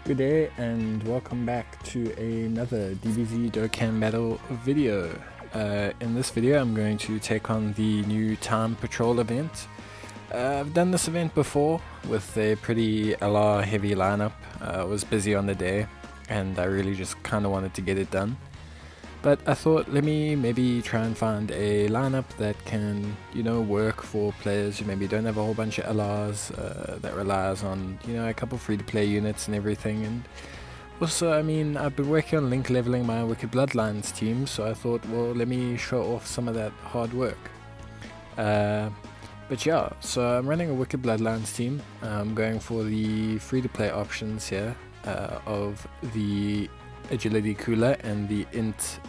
Good day and welcome back to another DBZ Dokkan Battle video. In this video I'm going to take on the new Time Patrol event. I've done this event before with a pretty LR heavy lineup. I was busy on the day and I really just kind of wanted to get it done. But I thought, let me maybe try and find a lineup that can, work for players who maybe don't have a whole bunch of LRs, that relies on, a couple free-to-play units and everything. And also, I've been working on link leveling my Wicked Bloodlines team, so I thought, well, let me show off some of that hard work. But yeah, so I'm running a Wicked Bloodlines team. I'm going for the free-to-play options here of the Agility Cooler and the Int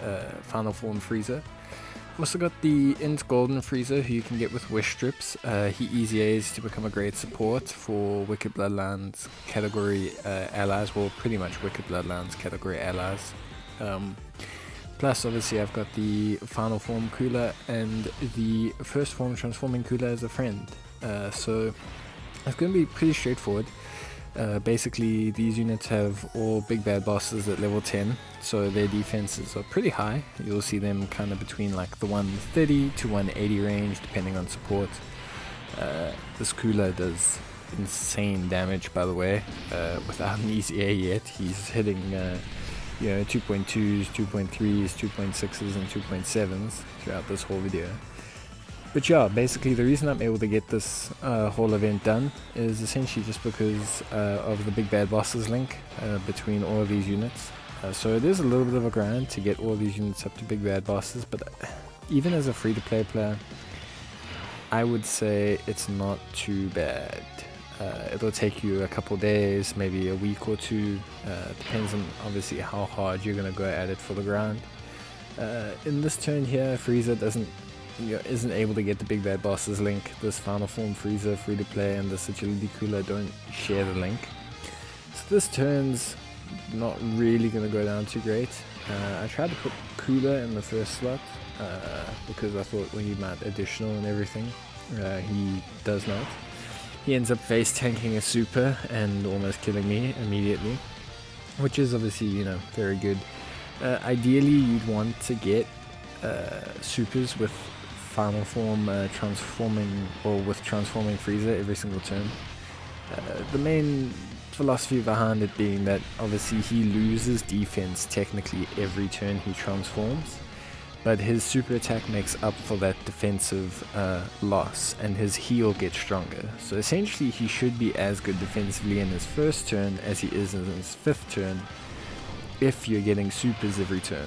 Final Form Freezer. I've also got the Int Golden Freezer who you can get with Wish Strips. He easy A's to become a great support for Wicked Bloodlines category allies, well pretty much Wicked Bloodlines category allies. Plus obviously I've got the Final Form Cooler and the First Form Transforming Cooler as a friend. So it's going to be pretty straightforward. Basically these units have all big bad bosses at level 10, so their defenses are pretty high. You'll see them kind of between like the 130 to 180 range depending on support. This cooler does insane damage, by the way, without an easy A yet. He's hitting 2.2s, 2.3s, 2.6s and 2.7s throughout this whole video. But yeah, basically the reason I'm able to get this whole event done is essentially just because of the big bad bosses link between all of these units. So it is a little bit of a grind to get all these units up to big bad bosses, but even as a free-to-play player, I would say it's not too bad. It'll take you a couple days, maybe a week or two, depends on obviously how hard you're going to go at it for the grind. In this turn here, Freezer isn't able to get the big bad bosses link. This Final Form Freezer free to play and this Agility Cooler don't share the link, so this turn's not really going to go down too great. I tried to put Cooler in the first slot because I thought, well, he might additional and everything. He does not. He ends up face tanking a super and almost killing me immediately, which is obviously very good. Ideally you'd want to get supers with Final Form transforming, or with Transforming Freezer every single turn. The main philosophy behind it being that obviously he loses defense technically every turn he transforms, but his super attack makes up for that defensive loss and his heal gets stronger. So essentially he should be as good defensively in his first turn as he is in his fifth turn if you're getting supers every turn.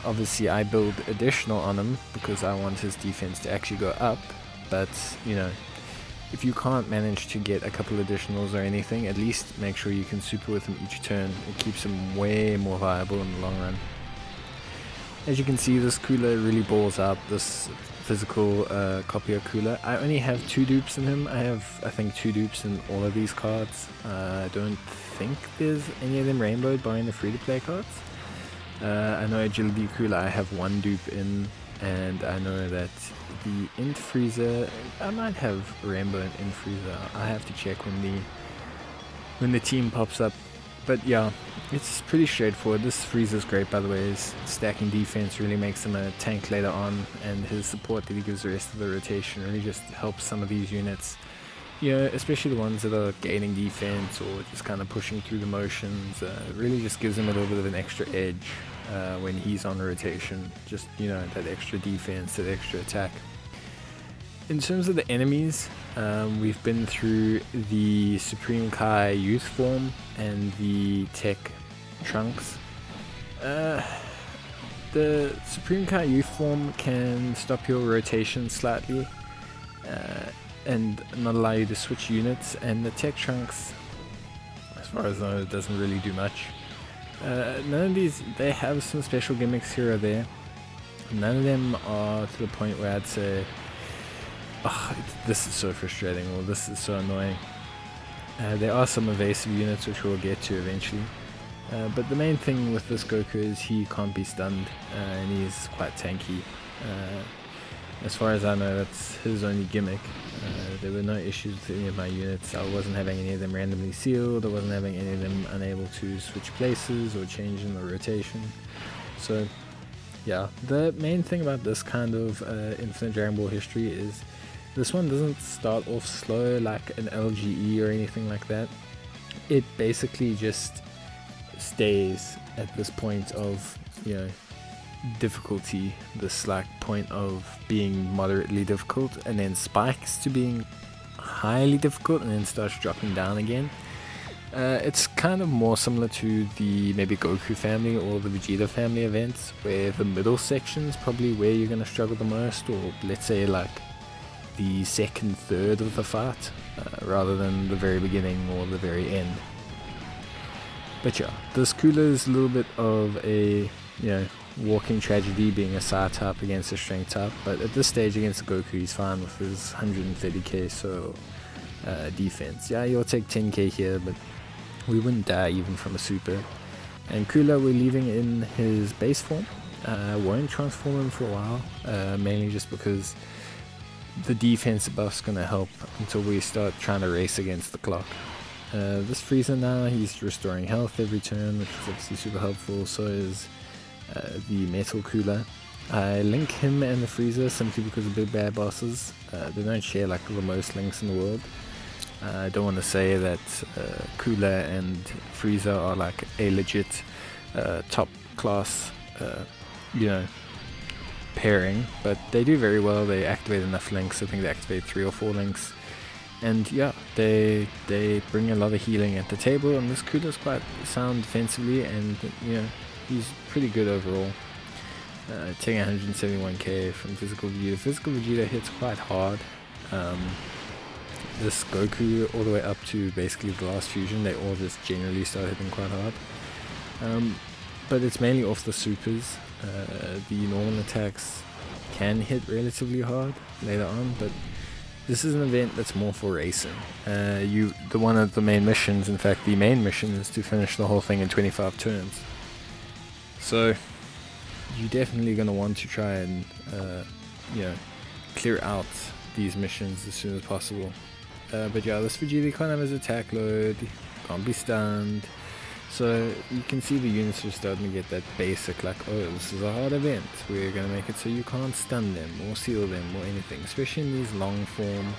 Obviously I build additional on him because I want his defense to actually go up, but if you can't manage to get a couple additionals or anything, at least make sure you can super with him each turn. It keeps him way more viable in the long run. As you can see, this cooler really balls out, this physical copier cooler. I only have 2 dupes in him. I have, I think, 2 dupes in all of these cards. I don't think there's any of them rainbowed barring the free-to-play cards. I know Agility Cooler I have 1 dupe in, and I know that the Int Freezer, I might have Rainbow and Int Freezer. I have to check when the team pops up. But yeah, it's pretty straightforward. This Freezer's great, by the way. His stacking defense really makes him a tank later on, and his support that he gives the rest of the rotation really just helps some of these units. Especially the ones that are gaining defense or just kind of pushing through the motions. Really just gives him a little bit of an extra edge when he's on rotation. Just, that extra defense, that extra attack. In terms of the enemies, we've been through the Supreme Kai Youth Form and the Tech Trunks. The Supreme Kai Youth Form can stop your rotation slightly, and not allow you to switch units, and the Tech Trunks, as far as I know, it doesn't really do much. None of these, they have some special gimmicks here or there. None of them are to the point where I'd say, oh, this is so frustrating, or this is so annoying. There are some evasive units which we'll get to eventually. But the main thing with this Goku is he can't be stunned, and he's quite tanky. As far as I know, that's his only gimmick. There were no issues with any of my units. I wasn't having any of them randomly sealed. I wasn't having any of them unable to switch places or change in the rotation. So yeah, the main thing about this kind of Infinite Dragon Ball history is this one doesn't start off slow like an LGE or anything like that. It basically just stays at this point of, you know, difficulty, this like point of being moderately difficult, and then spikes to being highly difficult and then starts dropping down again. It's kind of more similar to the maybe Goku family or the Vegeta family events, where the middle section's probably where you're going to struggle the most, or let's say like the second third of the fight, rather than the very beginning or the very end. But yeah, this Cooler is a little bit of a, you know, walking tragedy, being a Psy type against a strength type, but at this stage against Goku he's fine with his 130k so defense. Yeah, you'll take 10k here, but we wouldn't die even from a super. And Cooler we're leaving in his base form. Won't transform him for a while, mainly just because the defense buff's gonna help until we start trying to race against the clock. This Frieza now, he's restoring health every turn, which is obviously super helpful. So is the Metal Cooler. I link him and the Frieza simply because of big bad bosses. They don't share like the most links in the world. I don't want to say that Cooler and Frieza are like a legit top class, you know, pairing, but they do very well. They activate enough links. I think they activate 3 or 4 links, and yeah, they bring a lot of healing at the table. And this Cooler's quite sound defensively, and you know, he's pretty good overall. Taking 171k from Physical Vegeta. Physical Vegeta hits quite hard. This Goku all the way up to basically the last fusion, they all just generally start hitting quite hard. But it's mainly off the supers. The normal attacks can hit relatively hard later on, but this is an event that's more for racing. One of the main missions, in fact the main mission, is to finish the whole thing in 25 turns. So you're definitely going to want to try and you know, clear out these missions as soon as possible. But yeah, this Vegeta can't have his attack load, can't be stunned, so you can see the units are starting to get that basic like, oh, this is a hard event, we're going to make it so you can't stun them or seal them or anything, especially in these long form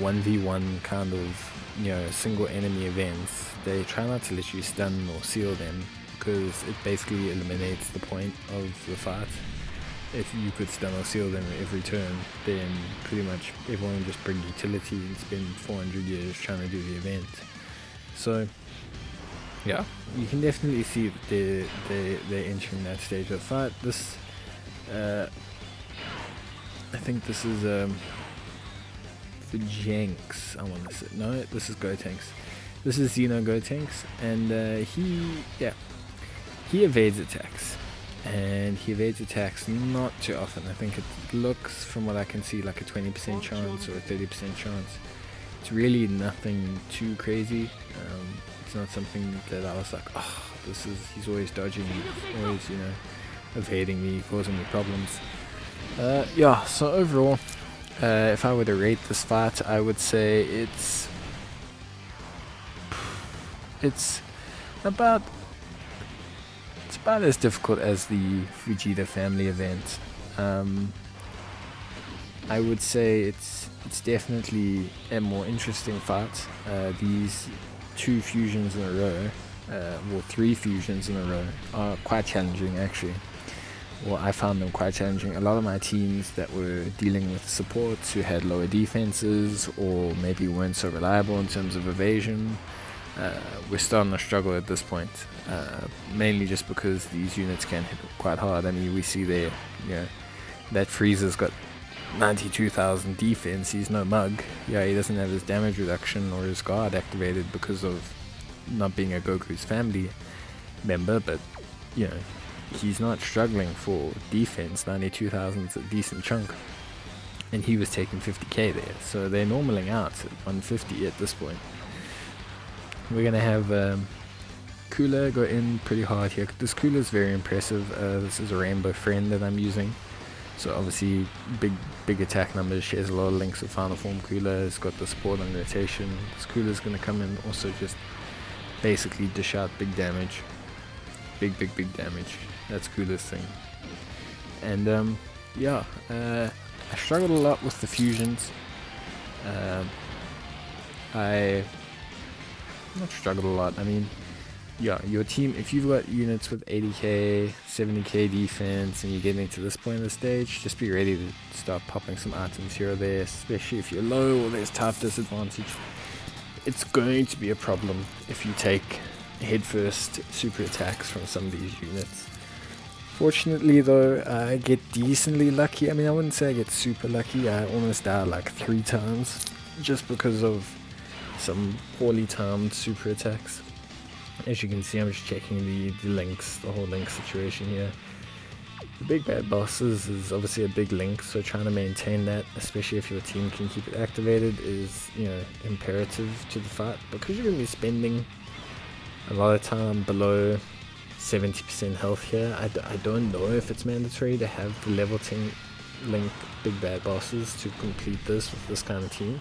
1v1 kind of, you know, single enemy events. They try not to let you stun or seal them, because it basically eliminates the point of the fight. If you could stun or seal them every turn, then pretty much everyone would just bring utility and spend 400 years trying to do the event. So yeah, you can definitely see that they're entering that stage of the fight. This I think this is the Jenks, I want to say. No, this is Gotenks. This is Xeno Gotenks, and he evades attacks. And he evades attacks not too often. I think it looks, from what I can see, like a 20% chance or a 30% chance. It's really nothing too crazy. It's not something that I was like, oh, he's always dodging me, always, you know, evading me, causing me problems. Yeah, so overall, if I were to rate this fight, I would say it's about as difficult as the Vegeta family event. I would say it's definitely a more interesting fight. These 2 fusions in a row, well 3 fusions in a row, are quite challenging actually. Well, I found them quite challenging. A lot of my teams that were dealing with supports who had lower defenses or maybe weren't so reliable in terms of evasion, we're starting to struggle at this point, mainly just because these units can hit quite hard. I mean, we see there, you know, that Frieza's got 92,000 defense, he's no mug. Yeah, he doesn't have his damage reduction or his guard activated because of not being a Goku's family member, but, you know, he's not struggling for defense. 92,000 is a decent chunk, and he was taking 50k there, so they're normaling out at 150 at this point. We're going to have Cooler go in pretty hard here. This Cooler is very impressive. This is a Rainbow Friend that I'm using. So obviously big attack numbers, shares a lot of links with Final Form Cooler, it's got the support on rotation. This Cooler's going to come in also just basically dish out big damage. Big damage. That's Cooler's thing. And yeah, I struggled a lot with the fusions. I not struggled a lot, I mean, yeah, your team, if you've got units with 80k, 70k defense, and you're getting to this point of the stage, just be ready to start popping some items here or there, especially if you're low or there's tough disadvantage. It's going to be a problem if you take headfirst super attacks from some of these units. Fortunately though, I get decently lucky. I mean, I wouldn't say I get super lucky. I almost died like 3 times just because of some poorly timed super attacks. As you can see, I'm just checking the links, the whole link situation here. The big bad bosses is obviously a big link, so trying to maintain that, especially if your team can keep it activated, is, you know, imperative to the fight, because you're going to be spending a lot of time below 70% health here. I don't know if it's mandatory to have the level 10 link big bad bosses to complete this with this kind of team,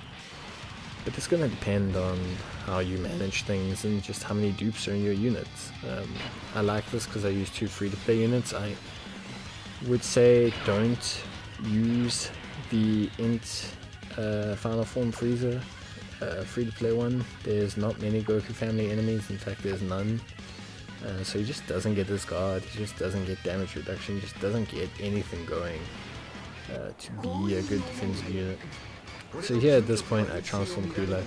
but it's going to depend on how you manage things and just how many dupes are in your units. I like this because I use 2 free-to-play units. I would say don't use the Int Final Form Freezer free-to-play one. There's not many Goku family enemies, in fact there's none. So he just doesn't get his guard, he just doesn't get damage reduction, he just doesn't get anything going to be a good defensive unit. So here at this point I transform Cooler.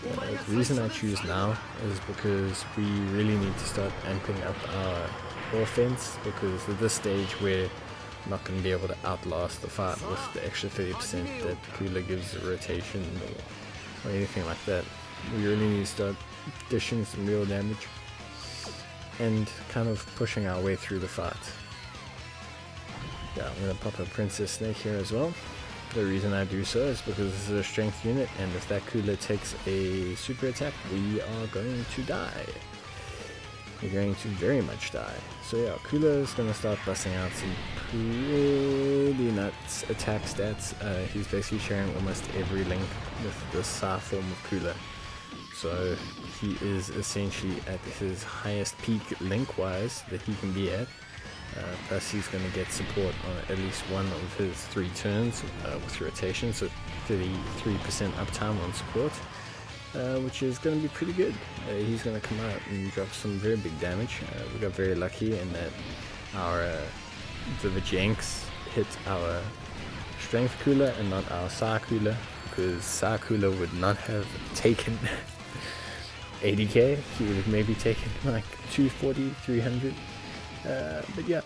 The reason I choose now is because we really need to start amping up our offense, because at this stage we're not going to be able to outlast the fight with the extra 30% that Cooler gives the rotation or anything like that. We really need to start dishing some real damage and kind of pushing our way through the fight. Yeah, I'm going to pop a Princess Snake here as well. The reason I do so is because this is a strength unit, and if that Cooler takes a super attack, we are going to die. We're going to very much die. So yeah, Cooler is going to start busting out some pretty nuts attack stats. He's basically sharing almost every link with the Sa form of Cooler. So he is essentially at his highest peak link-wise that he can be at. Plus he's going to get support on at least one of his 3 turns with rotation, so 33% uptime on support, which is going to be pretty good. He's going to come out and drop some very big damage. We got very lucky in that our the Vajanks hit our strength Cooler and not our Sa Cooler, because Sa Cooler would not have taken 80k, he would have maybe taken like 240, 300. But yeah,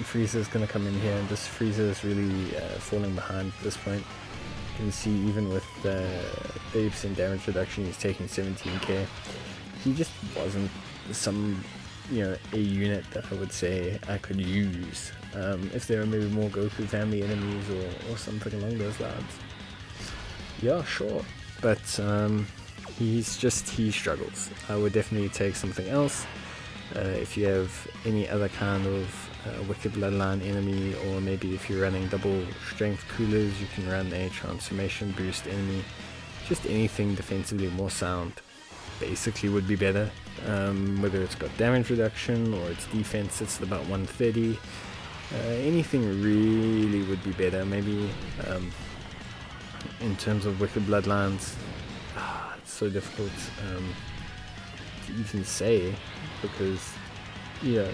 Frieza's gonna come in here, and this Frieza is really falling behind at this point. You can see even with 30% damage reduction, he's taking 17k. He just wasn't some, you know, a unit that I would say I could use if there were maybe more Goku family enemies or something along those lines. Yeah, sure, but he struggles. I would definitely take something else. If you have any other kind of Wicked Bloodline enemy, or maybe if you're running double strength Coolers, you can run a transformation boost enemy. Just anything defensively more sound basically would be better, whether it's got damage reduction or its defense sits at about 130. Anything really would be better. Maybe in terms of Wicked Bloodlines, it's so difficult to even say, because yeah,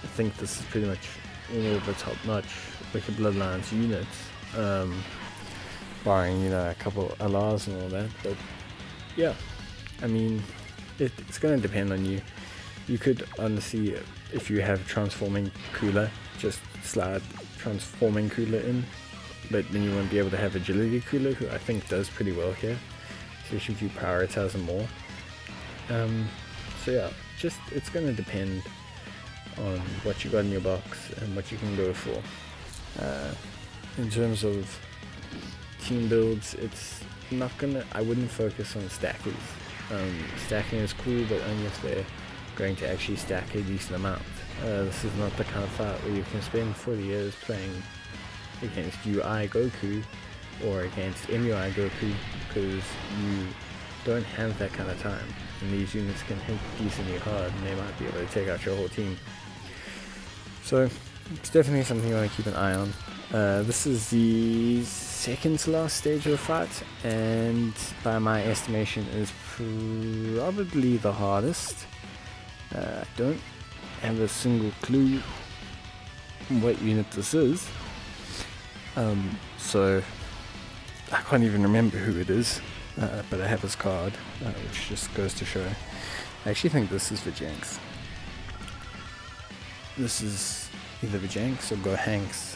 I think this is pretty much all of the top-notch Wicked Bloodlines units, barring, you know, a couple LRs and all that. But yeah, I mean, it's going to depend on you. You could honestly, if you have transforming Cooler, just slide transforming Cooler in, but then you won't be able to have agility Cooler, who I think does pretty well here, especially if you prioritize them more. So yeah, just it's going to depend on what you got in your box and what you can go for. In terms of team builds, it's not gonna, I wouldn't focus on stackers. Stacking is cool, but only if they're going to actually stack a decent amount. This is not the kind of fight where you can spend 40 years playing against UI Goku or against MUI Goku, because you don't have that kind of time, and these units can hit decently hard and they might be able to take out your whole team. So it's definitely something you want to keep an eye on. This is the second to last stage of the fight, and by my estimation is probably the hardest. I don't have a single clue what unit this is, so I can't even remember who it is, but I have his card, which just goes to show. I actually think this is Vajanks. This is either Vajanks or Gohanks,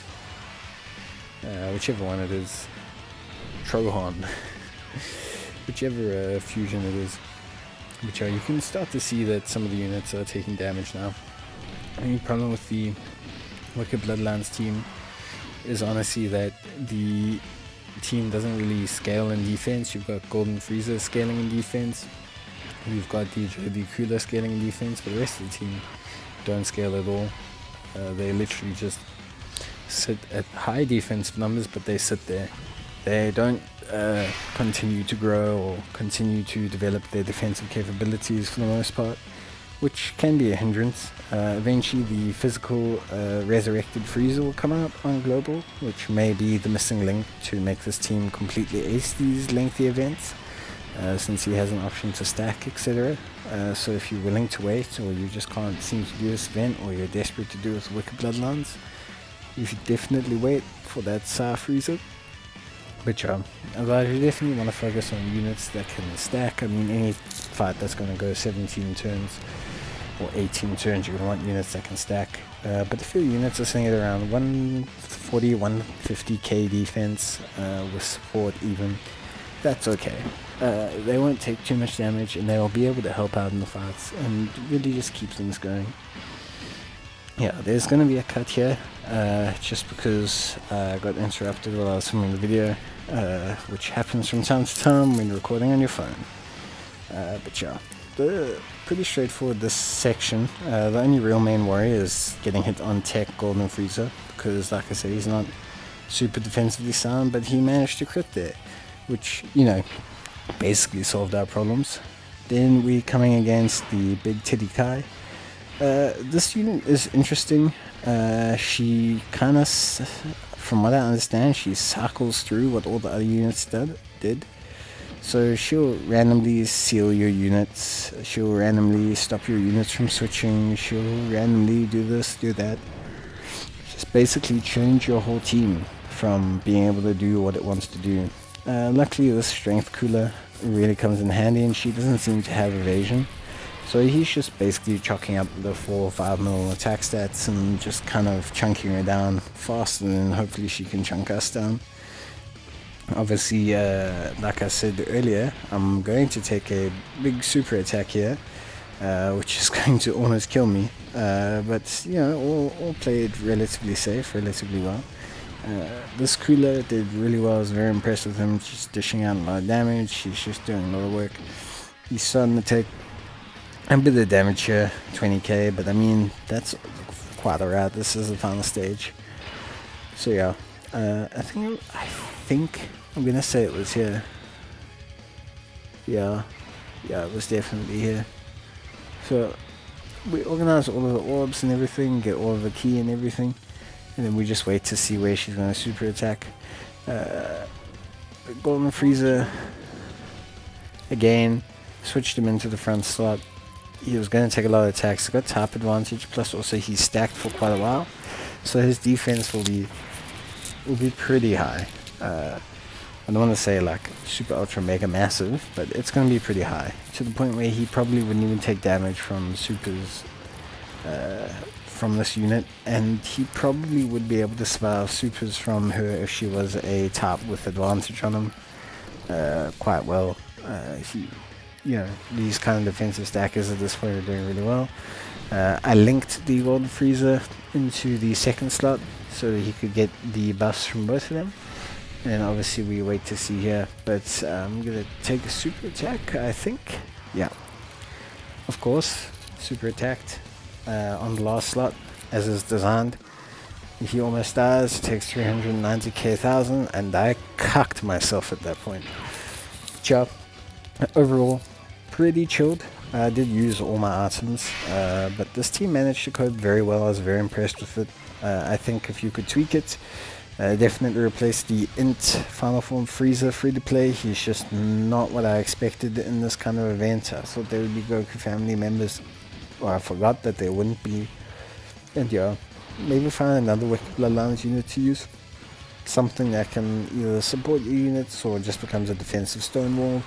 whichever one it is. Trohan, whichever fusion it is. Which you can start to see that some of the units are taking damage now. The only problem with the Wicked Bloodlines team is honestly that the team doesn't really scale in defense. You've got Golden Frieza scaling in defense, you've got the Cooler scaling in defense, but the rest of the team don't scale at all. They literally just sit at high defensive numbers, but they sit there. They don't continue to grow or continue to develop their defensive capabilities for the most part, which can be a hindrance. Eventually the physical resurrected Frieza will come out on global, which may be the missing link to make this team completely ace these lengthy events, since he has an option to stack, etc. So if you're willing to wait, or you just can't seem to do this event, or you're desperate to do it with Wicked Bloodlines, you should definitely wait for that Sar Frieza. But otherwise you definitely want to focus on units that can stack. I mean, any fight that's going to go 17 turns or 18 turns, you're going to want units that can stack. But if your units are sitting at around 140, 150k defense with support even, that's okay. They won't take too much damage, and they will be able to help out in the fights and really just keep things going. Yeah, there's going to be a cut here, just because I got interrupted while I was filming the video, which happens from time to time when you're recording on your phone. But yeah, pretty straightforward this section. The only real main worry is getting hit on tech Golden Frieza, because like I said, he's not super defensively sound, but he managed to crit there, which, you know, basically solved our problems. Then we're coming against the Big Titty Kai. This unit is interesting. She kind of, from what I understand, she cycles through what all the other units did. So she'll randomly seal your units, she'll randomly stop your units from switching, she'll randomly do this, do that. Just basically change your whole team from being able to do what it wants to do. Luckily this strength cooler really comes in handy, and she doesn't seem to have evasion. So he's just basically chalking up the 4 or 5 mil attack stats and just kind of chunking her down faster than hopefully she can chunk us down. Obviously, like I said earlier, I'm going to take a big super attack here, which is going to almost kill me. But, you know, all played relatively safe, relatively well. This Cooler did really well. I was very impressed with him, just dishing out a lot of damage. He's just doing a lot of work. He's starting to take a bit of damage here, 20k, but I mean, that's quite alright. This is the final stage. So yeah, I think I'm gonna say it was here. Yeah, it was definitely here. So we organize all of the orbs and everything, get all of the key and everything, and then we just wait to see where she's gonna super attack. Golden Frieza again, switched him into the front slot. He was going to take a lot of attacks. He got type advantage, plus also he's stacked for quite a while, so his defense will be pretty high. I don't want to say like super ultra mega massive, but it's going to be pretty high, to the point where he probably wouldn't even take damage from supers from this unit, and he probably would be able to survive supers from her if she was a type with advantage on him quite well. You know, these kind of defensive stackers at this point are doing really well. I linked the Golden Frieza into the second slot so that he could get the buffs from both of them. And obviously we wait to see here, but I'm going to take a super attack, I think. Yeah. Of course, super attacked on the last slot as is designed. He almost dies, takes 390k thousand, and I cucked myself at that point. Job. Overall, pretty chilled. I did use all my items, but this team managed to cope very well. I was very impressed with it. I think if you could tweak it, definitely replace the Int Final Form Frieza free to play. He's just not what I expected in this kind of event. I thought there would be Goku family members, or I forgot that there wouldn't be. And yeah, maybe find another Wicked Bloodlines unit to use. Something that can either support your units or just becomes a defensive stonewall.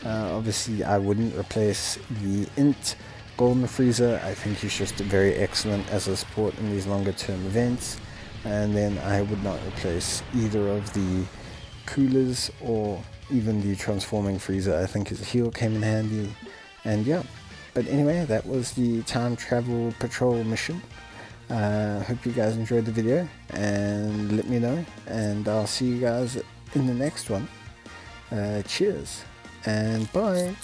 Obviously, I wouldn't replace the Int Golden Frieza. I think he's just very excellent as a support in these longer term events. And then I would not replace either of the Coolers or even the Transforming Frieza. I think his heal came in handy. And yeah, but anyway, that was the Time Travel Patrol mission. Hope you guys enjoyed the video, and let me know, and I'll see you guys in the next one. Cheers and bye.